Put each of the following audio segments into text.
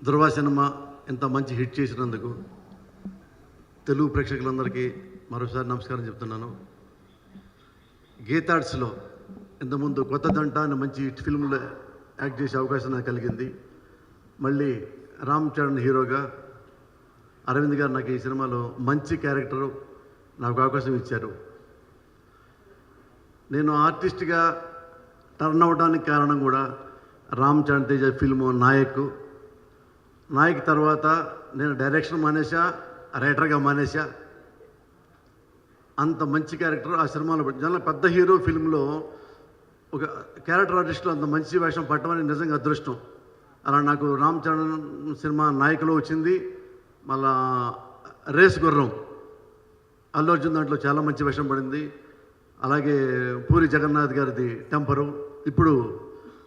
ధృవ cinema ఇంత మంచి hit చేసినందుకు తెలుగు ప్రేక్షకులందరికీ మరోసారి నమస్కారం చెప్తున్నాను. గీతార్ట్స్లో ఇంతకుముందు కొత్త దంట అని మంచి హిట్ ఫిల్మ్లో యాక్ట్ చేసే అవకాశం నాకు కలిగింది. మళ్ళీ రామ్ చరణ్ హీరోగా అరవింద్ గారు నాకు ఈ సినిమాలో మంచి క్యారెక్టరు నాకు అవకాశం ఇచ్చారు. నేను ఆర్టిస్ట్గా టర్న్ అవడానికి కారణం కూడా రామ్ చరణ్ తేజ ఫిల్ము నాయక్ తర్వాత నేను డైరెక్షన్ మానేసా, రైటర్గా మానేసా. అంత మంచి క్యారెక్టర్ ఆ సినిమాలో జనం పెద్ద హీరో ఫిల్మ్లో ఒక క్యారెక్టర్ ఆర్టిస్ట్లో అంత మంచి వేషం పట్టమని నిజంగా అదృష్టం. అలా నాకు రామ్ చరణ్ సినిమా నాయకులో వచ్చింది. మళ్ళా రేస్ గుర్రం అల్లు అర్జున్ దాంట్లో చాలా మంచి వేషం పడింది. అలాగే పూరి జగన్నాథ్ గారిది టెంపరు, ఇప్పుడు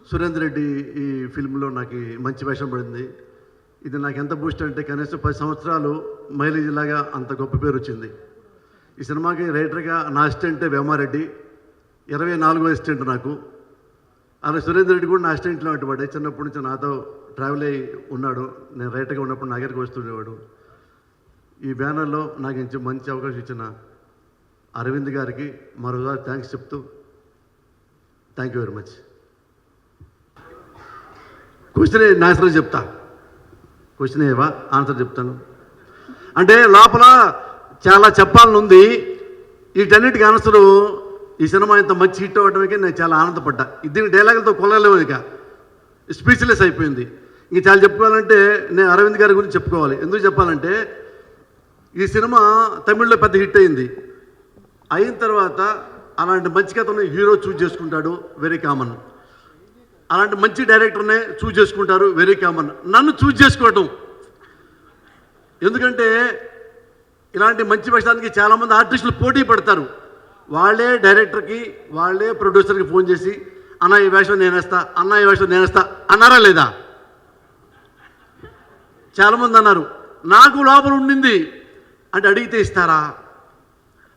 సురేందర్ రెడ్డి ఈ ఫిల్మ్లో నాకు మంచి వేషం పడింది. ఇది నాకు ఎంత బూస్ట్ అంటే కనీసం 10 సంవత్సరాలు మైలేజ్ లాగా అంత గొప్ప పేరు వచ్చింది. ఈ సినిమాకి రైటర్గా నా అసిస్టెంటే వేమారెడ్డి, 24వ అసిస్టెంట్ నాకు. అలా సురేందర్ రెడ్డి కూడా నా అసిస్టెంట్లో అటువాడే, చిన్నప్పటి నుంచి నాతో ట్రావెల్ అయ్యి ఉన్నాడు. నేను రైటర్గా ఉన్నప్పుడు నా దగ్గరికి వస్తుండేవాడు. ఈ బ్యానర్లో నాకు మంచి అవకాశం ఇచ్చిన అరవింద్ గారికి మరోసారి థ్యాంక్స్ చెప్తూ thank you very much. Question answer చెప్తా, క్వశ్చన్ ఏవా ఆన్సర్ చెప్తాను. అంటే లోపల చాలా చెప్పాలని ఉంది. వీటన్నిటికీ ఆన్సరు ఈ సినిమా ఇంత మంచి హిట్ అవ్వడానికి నేను చాలా ఆనందపడ్డా. దీని డైలాగులతో కొనలేము, ఇక స్పీచ్లెస్ అయిపోయింది. ఇంక చాలా చెప్పుకోవాలంటే నేను అరవింద్ గారి గురించి చెప్పుకోవాలి. ఎందుకు చెప్పాలంటే ఈ సినిమా తమిళ్లో పెద్ద హిట్ అయింది. అయిన తర్వాత అలాంటి మంచి కథను హీరో చూజ్ చేసుకుంటాడు, వెరీ కామన్. అలాంటి మంచి డైరెక్టర్నే చూజ్ చేసుకుంటారు, వెరీ కామన్. నన్ను చూజ్ చేసుకోవటం ఎందుకంటే ఇలాంటి మంచి వేషానికి చాలామంది ఆర్టిస్టులు పోటీ పడతారు. వాళ్ళే డైరెక్టర్కి వాళ్ళే ప్రొడ్యూసర్కి ఫోన్ చేసి అన్న ఈ వేషం నేనేస్తా, అన్న ఈ వేషం నేనేస్తా అన్నారా లేదా? చాలామంది అన్నారు. నాకు లోపల ఉండింది అంటే అడిగితే ఇస్తారా,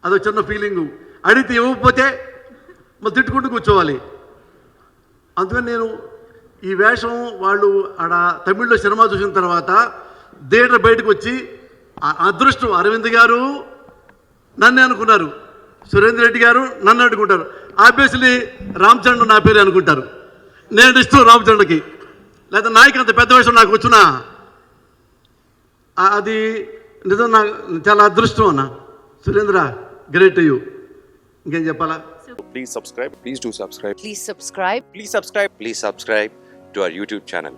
అదో చిన్న ఫీలింగు. అడిగితే ఇవ్వకపోతే మరి తిట్టుకుంటూ కూర్చోవాలి. అందుకని నేను ఈ వేషం వాళ్ళు ఆడ తమిళ్లో సినిమా చూసిన తర్వాత థియేటర్ బయటకు వచ్చి అదృష్టం అరవింద్ గారు నన్నే అనుకున్నారు, సురేందర్ రెడ్డి గారు నన్ను అనుకుంటారు, ఆబ్వియస్లీ రామ్ చరణ్ నా పేరు అనుకుంటారు. నేను ఇష్టం రామ్ చరణ్కి. లేదా నాయకు అంత పెద్ద వేషం నాకు వచ్చినా అది నిజం, నాకు చాలా అదృష్టం అన్న. Surendra, great you. ఇంకేం చెప్పాలా? Please subscribe. Please do subscribe. Please subscribe. Please subscribe. Please subscribe to our YouTube channel.